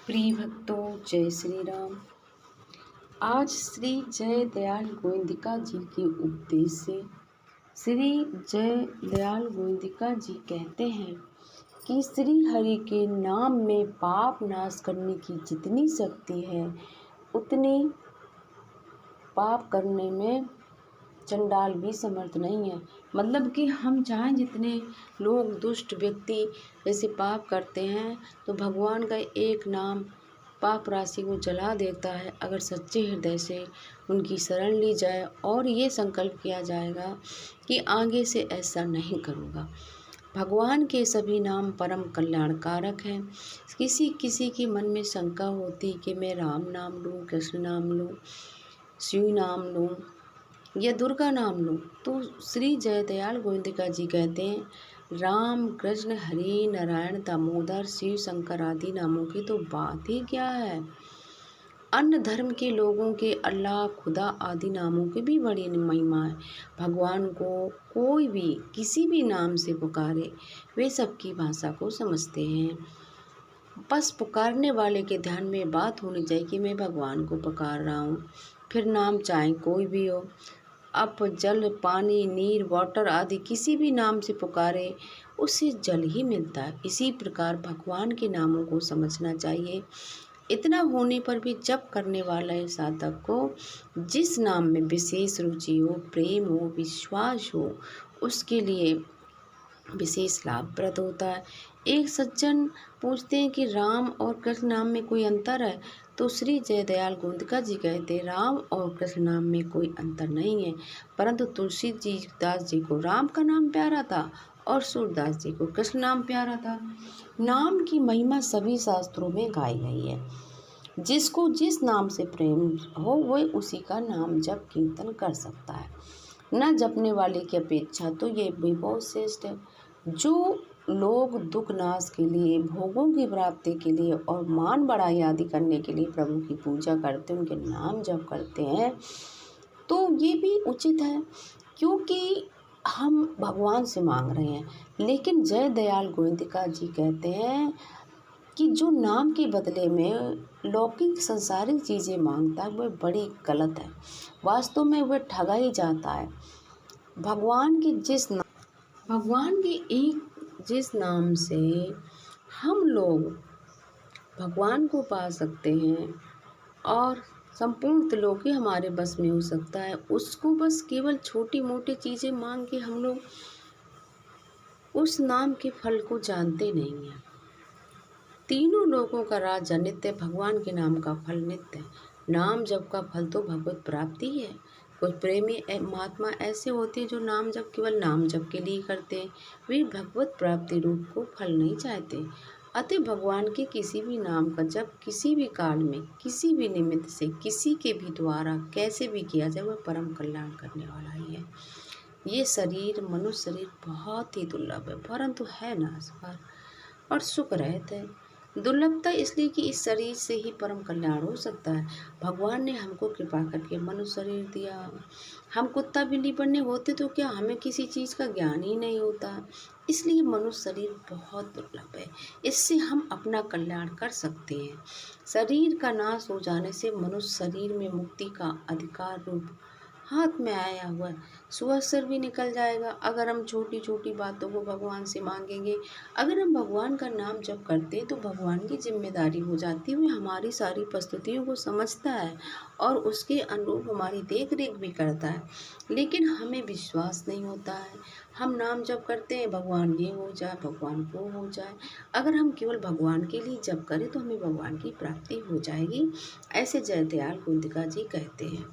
प्रिय भक्तों, जय श्री राम। आज श्री जय दयाल गोविंदिका जी के उपदेश से श्री जय दयाल गोविंदिका जी कहते हैं कि श्री हरि के नाम में पाप नाश करने की जितनी शक्ति है, उतनी पाप करने में चंडाल भी समर्थ नहीं है। मतलब कि हम चाहें, जितने लोग दुष्ट व्यक्ति जैसे पाप करते हैं, तो भगवान का एक नाम पाप राशि को जला देता है। अगर सच्चे हृदय से उनकी शरण ली जाए और ये संकल्प किया जाएगा कि आगे से ऐसा नहीं करूँगा। भगवान के सभी नाम परम कल्याणकारक हैं। किसी किसी के मन में शंका होती कि मैं राम नाम लूँ, कृष्ण नाम लूँ, शिव नाम लूँ या दुर्गा नाम लूँ, तो श्री जय दयाल गोविंदिका जी कहते हैं राम, कृष्ण, हरि, नारायण, दामोदर, शिव, शंकर आदि नामों की तो बात ही क्या है। अन्य धर्म के लोगों के अल्लाह, खुदा आदि नामों की भी बड़ी महिमा है। भगवान को कोई भी किसी भी नाम से पुकारे, वे सबकी भाषा को समझते हैं। बस पुकारने वाले के ध्यान में बात होनी चाहिए कि मैं भगवान को पुकार रहा हूँ। फिर नाम चाहे कोई भी हो, अप, जल, पानी, नीर, वाटर आदि किसी भी नाम से पुकारे, उससे जल ही मिलता है। इसी प्रकार भगवान के नामों को समझना चाहिए। इतना होने पर भी जप करने वाले साधक को जिस नाम में विशेष रुचि हो, प्रेम हो, विश्वास हो, उसके लिए विशेष लाभप्रद होता है। एक सज्जन पूछते हैं कि राम और कृष्ण नाम में कोई अंतर है, तो श्री जय दयाल गोविंदिका जी कहते हैं राम और कृष्ण नाम में कोई अंतर नहीं है, परंतु तुलसीदास जी को राम का नाम प्यारा था और सूरदास जी को कृष्ण नाम प्यारा था। नाम की महिमा सभी शास्त्रों में गाई गई है। जिसको जिस नाम से प्रेम हो, वह उसी का नाम जप कीर्तन कर सकता है। न जपने वाले की अपेक्षा तो ये भी बहुत श्रेष्ठ है। जो लोग दुख नाश के लिए, भोगों की प्राप्ति के लिए और मान बढ़ाई आदि करने के लिए प्रभु की पूजा करते हैं, उनके नाम जप करते हैं, तो ये भी उचित है, क्योंकि हम भगवान से मांग रहे हैं। लेकिन जय दयाल गोविंदिका जी कहते हैं कि जो नाम के बदले में लौकिक संसारिक चीज़ें मांगता है, वह बड़ी गलत है। वास्तव में वह ठगा ही जाता है। भगवान के जिस नाम से हम लोग भगवान को पा सकते हैं और संपूर्ण त्रिलोकी हमारे बस में हो सकता है, उसको बस केवल छोटी मोटी चीज़ें मांग के हम लोग उस नाम के फल को जानते नहीं हैं। तीनों लोगों का राज नित्य, भगवान के नाम का फल नित्य है। नाम जप का फल तो भगवत प्राप्ति है। कुछ प्रेमी महात्मा ऐसे होते हैं जो नाम जप केवल नाम जप के लिए करते हैं, वे भगवत प्राप्ति रूप को फल नहीं चाहते। अतः भगवान के किसी भी नाम का जप किसी भी काल में, किसी भी निमित्त से, किसी के भी द्वारा कैसे भी किया जाए, वह परम कल्याण करने वाला ही है। ये शरीर, मनुष्य शरीर बहुत ही दुर्लभ है, परंतु है नाशवान और सुख रहता है। दुर्लभता इसलिए कि इस शरीर से ही परम कल्याण हो सकता है। भगवान ने हमको कृपा करके मनुष्य शरीर दिया। हम कुत्ता बिल्ली बनने होते तो क्या हमें किसी चीज़ का ज्ञान ही नहीं होता। इसलिए मनुष्य शरीर बहुत दुर्लभ है, इससे हम अपना कल्याण कर सकते हैं। शरीर का नाश हो जाने से मनुष्य शरीर में मुक्ति का अधिकार रूप हाथ में आया हुआ सुअवसर भी निकल जाएगा। अगर हम छोटी छोटी बातों को भगवान से मांगेंगे, अगर हम भगवान का नाम जप करते हैं, तो भगवान की जिम्मेदारी हो जाती है, वो हमारी सारी परिस्थितियों को समझता है और उसके अनुरूप हमारी देख रेख भी करता है। लेकिन हमें विश्वास नहीं होता है। हम नाम जप करते हैं, भगवान ये हो जाए, भगवान वो हो जाए। अगर हम केवल भगवान के लिए जप करें तो हमें भगवान की प्राप्ति हो जाएगी। ऐसे जय दयाल गोविंदिका जी कहते हैं।